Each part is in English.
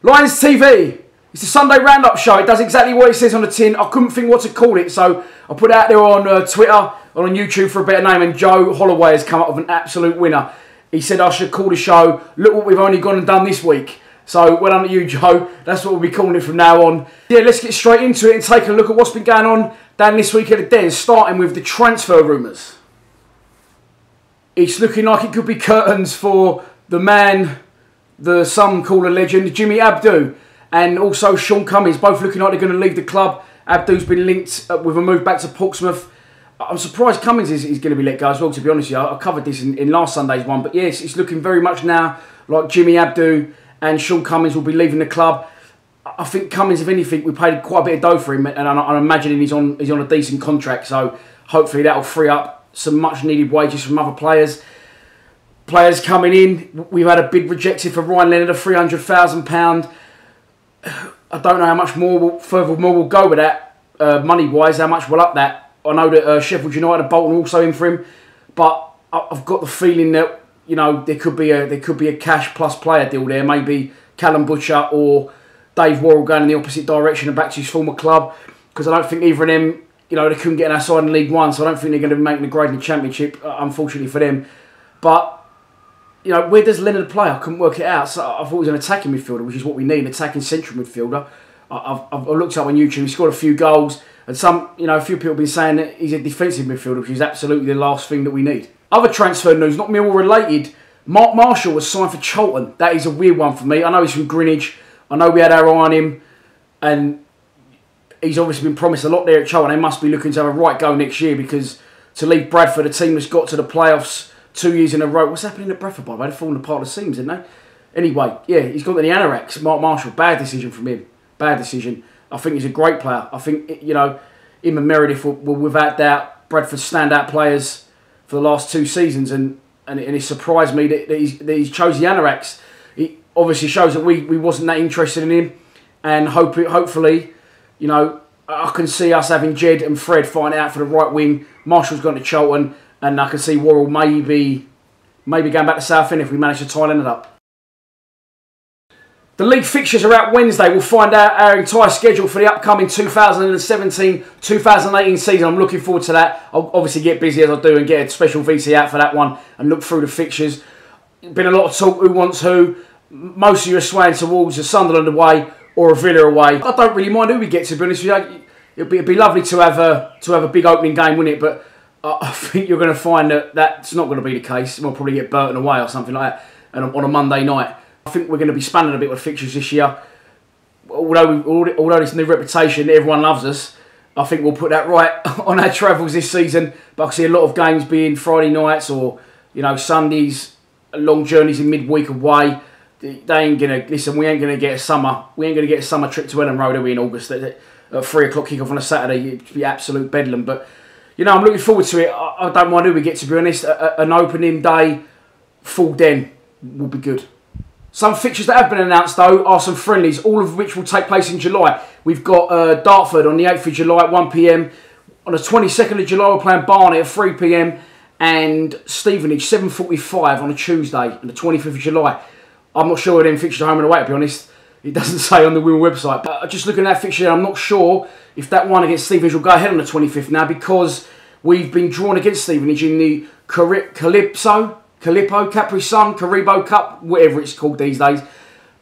Lions TV. It's the Sunday Roundup show. It does exactly what it says on the tin. I couldn't think what to call it, so I put it out there on Twitter, on YouTube for a better name, and Joe Holloway has come up with an absolute winner. He said I should call the show, look what we've only gone and done this week. So well done to you, Joe. That's what we'll be calling it from now on. Yeah, let's get straight into it and take a look at what's been going on down this week at the Den, starting with the transfer rumours. It's looking like it could be curtains for the man, some call a legend, Jimmy Abdou, and also Sean Cummins, both looking like they're going to leave the club. Abdou's been linked with a move back to Portsmouth. I'm surprised Cummins is going to be let go as well, to be honest with you. I covered this in last Sunday's one, but yes, it's looking very much now like Jimmy Abdou and Sean Cummins will be leaving the club. I think Cummins, if anything, we paid quite a bit of dough for him, and I'm imagining he's on a decent contract, so hopefully that'll free up some much needed wages from other players. Players coming in, we've had a bid rejected for Ryan Leonard of £300,000. I don't know how much more, furthermore we'll go with that, money-wise, how much we'll up that. I know that Sheffield United and Bolton are also in for him, but I've got the feeling that, you know, there could be a cash plus player deal there. Maybe Callum Butcher or Dave Worrell going in the opposite direction and back to his former club, because I don't think either of them, you know, they couldn't get outside in League One, so I don't think they're going to be making the grade in the Championship, unfortunately for them. But you know, where does Leonard play? I couldn't work it out. So I thought he was an attacking midfielder, which is what we need, an attacking central midfielder. I've looked up on YouTube. He scored a few goals, and a few people have been saying that he's a defensive midfielder, which is absolutely the last thing that we need. Other transfer news, not Millwall related. Mark Marshall was signed for Charlton. That is a weird one for me. I know he's from Greenwich. I know we had our eye on him, and he's obviously been promised a lot there at Charlton. They must be looking to have a right go next year, because to leave Bradford, a team that's got to the playoffs 2 years in a row. What's happening at Bradford, by the way? They've fallen apart the seams, didn't they? Anyway, yeah, he's gone to the Anoraks. Mark Marshall, bad decision from him. Bad decision. I think he's a great player. I think, you know, him and Meredith were without doubt Bradford's standout players for the last 2 seasons, and it surprised me that he's chose the Anoraks. It obviously shows that we wasn't that interested in him, and hopefully, you know, I can see us having Jed and Fred fighting out for the right wing. Marshall's gone to Charlton, and I can see Worrell maybe going back to Southend if we manage to tie Leonard up. The league fixtures are out Wednesday. We'll find out our entire schedule for the upcoming 2017-2018 season. I'm looking forward to that. I'll obviously get busy as I do and get a special VC out for that one and look through the fixtures. Been a lot of talk who wants who. Most of you are swaying towards a Sunderland away or a Villa away. I don't really mind who we get, to be honest with you. It'd be lovely to have a big opening game, wouldn't it? But I think you're going to find that that's not going to be the case. We'll probably get Burton away or something like that, and on a Monday night. I think we're going to be spanning a bit with fixtures this year. Although this new reputation, everyone loves us, I think we'll put that right on our travels this season. But I see a lot of games being Friday nights or, you know, Sundays, long journeys in midweek away. They ain't going to, listen, we ain't going to get a summer trip to Ellen Road, are we, in August? At 3 o'clock kick-off on a Saturday, it'd be absolute bedlam. But you know, I'm looking forward to it. I don't mind who we get, to be honest. An opening day full Den will be good. Some fixtures that have been announced, though, are some friendlies, all of which will take place in July. We've got Dartford on the 8th of July at 1 p.m. On the 22nd of July, we're playing Barnet at 3 p.m. And Stevenage, 7:45 on a Tuesday, on the 25th of July. I'm not sure where them fixtures are home and away, to be honest. It doesn't say on the Wimbledon website. But just looking at that fixture, I'm not sure if that one against Stevenage will go ahead on the 25th now, because we've been drawn against Stevenage in the Caribo Cup, whatever it's called these days.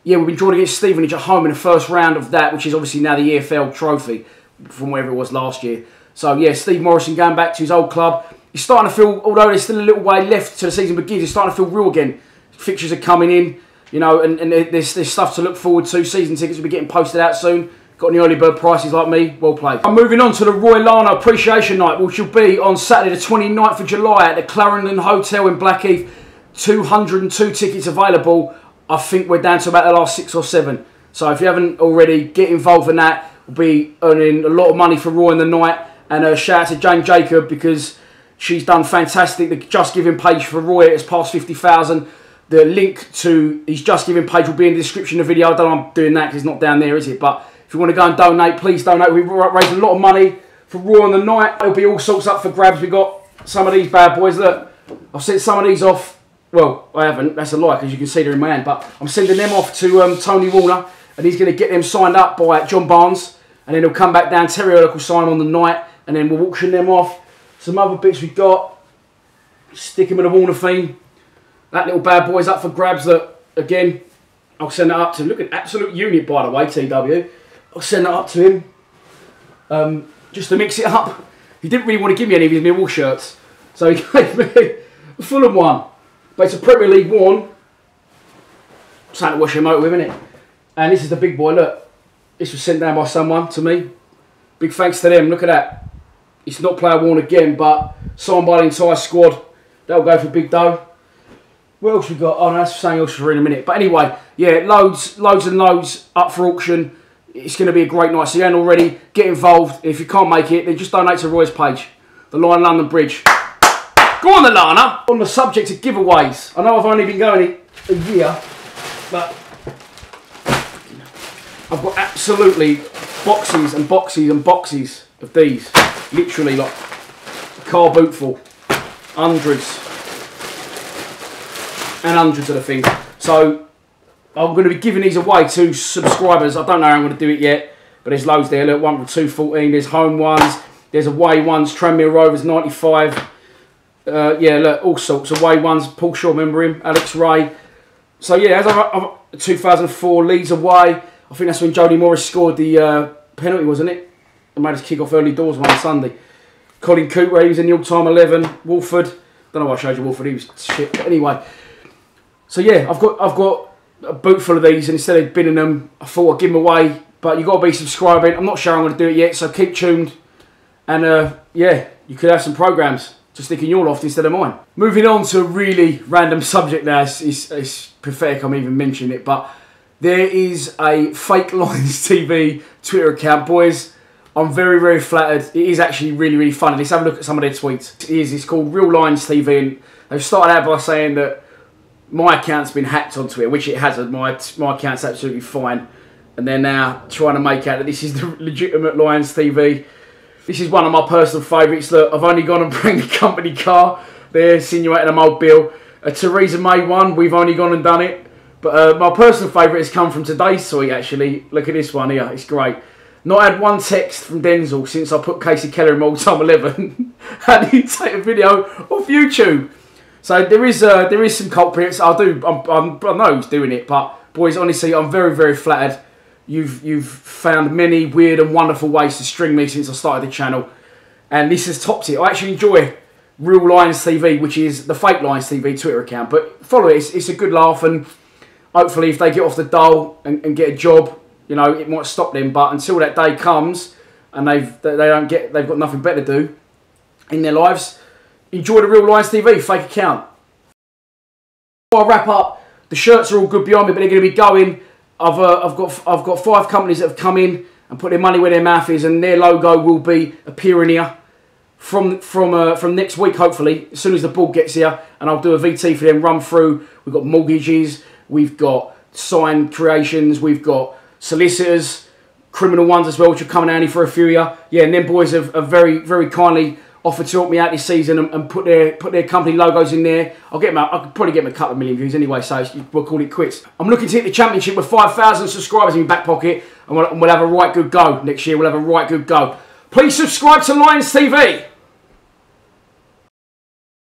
Yeah, we've been drawn against Stevenage at home in the first round of that, which is obviously now the EFL trophy from wherever it was last year. So yeah, Steve Morrison going back to his old club. He's starting to feel, although there's still a little way left to the season begins, he's starting to feel real again. Fixtures are coming in, you know, and there's stuff to look forward to. Season tickets will be getting posted out soon. Got any early bird prices like me? Well played. I'm moving on to the Roy Lano Appreciation Night, which will be on Saturday the 29th of July at the Clarendon Hotel in Blackheath. 202 tickets available. I think we're down to about the last 6 or 7. So if you haven't already, get involved in that. We'll be earning a lot of money for Roy in the night. And a shout out to Jane Jacob, because she's done fantastic. The Just Giving page for Roy has passed 50,000. The link to his Just Giving page will be in the description of the video. I don't know I'm doing that because it's not down there, is it? But if you want to go and donate, please donate. We've raised a lot of money for Roy on the night. There'll be all sorts up for grabs. We've got some of these bad boys. Look, I've sent some of these off. Well, I haven't. That's a lie, because you can see they're in my hand. But I'm sending them off to Tony Warner and he's going to get them signed up by John Barnes, and then he'll come back down, Terry Ehrlich will sign them on the night, and then we'll auction them off. Some other bits we've got, stick him with a Warner theme. That little bad boy's up for grabs. That, again, I'll send that up to him. Look at absolute unit, by the way, TW. I'll send that up to him, just to mix it up. He didn't really want to give me any of his Millwall shirts, so he gave me a Fulham one. But it's a Premier League one. Something to wash your motor with, isn't it? And this is the big boy, look. This was sent down by someone to me. Big thanks to them, look at that. It's not player worn again, but signed by the entire squad. That'll go for big dough. What else we got? Oh, no, that's something else for in a minute. But anyway, yeah, loads and loads up for auction. It's going to be a great night. So you ain't already, get involved. If you can't make it, then just donate to Roy's page. The Lion London Bridge. Go on, the Lana. On the subject of giveaways. I know I've only been going a year, but I've got absolutely boxes and boxes and boxes of these. Literally like a car boot full. Hundreds. And hundreds of the things. So I'm going to be giving these away to subscribers. I don't know how I'm going to do it yet, but there's loads there. Look, one from 214. There's home ones. There's away ones. Tranmere Rovers 95. Yeah, look, all sorts. Away ones. Paul Shaw, remember him? Alex Ray. So yeah, as I've 2004 Leeds away. I think that's when Jody Morris scored the penalty, wasn't it? And made us kick off early doors one Sunday. Colin Cooper, he was in the all-time 11. Wolford. Don't know why I showed you Wolford. He was shit. But anyway. So yeah, I've got a boot full of these, and instead of binning them, I thought I'd give them away. But you've got to be subscribing. I'm not sure I'm going to do it yet, so keep tuned. And yeah, you could have some programmes to stick in your loft instead of mine. Moving on to a really random subject now. It's pathetic I'm even mentioning it, but there is a fake Lions TV Twitter account. Boys, I'm very, very flattered. It is actually really, really funny. Let's have a look at some of their tweets. It's called Real Lions TV, and they've started out by saying that my account's been hacked on Twitter, which it hasn't. My account's absolutely fine. And they're now trying to make out that this is the legitimate Lions TV. This is one of my personal favourites. Look, I've only gone and bring the company car. They're insinuating a mobile. Theresa May one, we've only gone and done it. But my personal favourite has come from today's tweet, actually. Look at this one here. It's great. Not had one text from Denzel since I put Casey Keller in my all-time 11. How do you take a video off YouTube? So there is some culprits. I know who's doing it, but boys, honestly, I'm very, very flattered. You've found many weird and wonderful ways to string me since I started the channel, and this has topped it. I actually enjoy Real Lions TV, which is the fake Lions TV Twitter account, but follow it. It's a good laugh, and hopefully, if they get off the dole and get a job, you know, it might stop them. But until that day comes, and they've got nothing better to do in their lives, enjoy the Real Lions TV fake account. Before I wrap up, the shirts are all good behind me, but they're going to be going. I've got 5 companies that have come in and put their money where their mouth is, and their logo will be appearing here from next week, hopefully, as soon as the ball gets here, and I'll do a VT for them, run through. We've got mortgages, we've got signed creations, we've got solicitors, criminal ones as well, which are coming handy for a few here. Yeah, and them boys have very, very kindly offered to help me out this season and put their company logos in there. I could probably get them a couple of million views anyway, so we'll call it quits. I'm looking to hit the championship with 5,000 subscribers in my back pocket, and we'll have a right good go next year. We'll have a right good go. Please subscribe to Lions TV.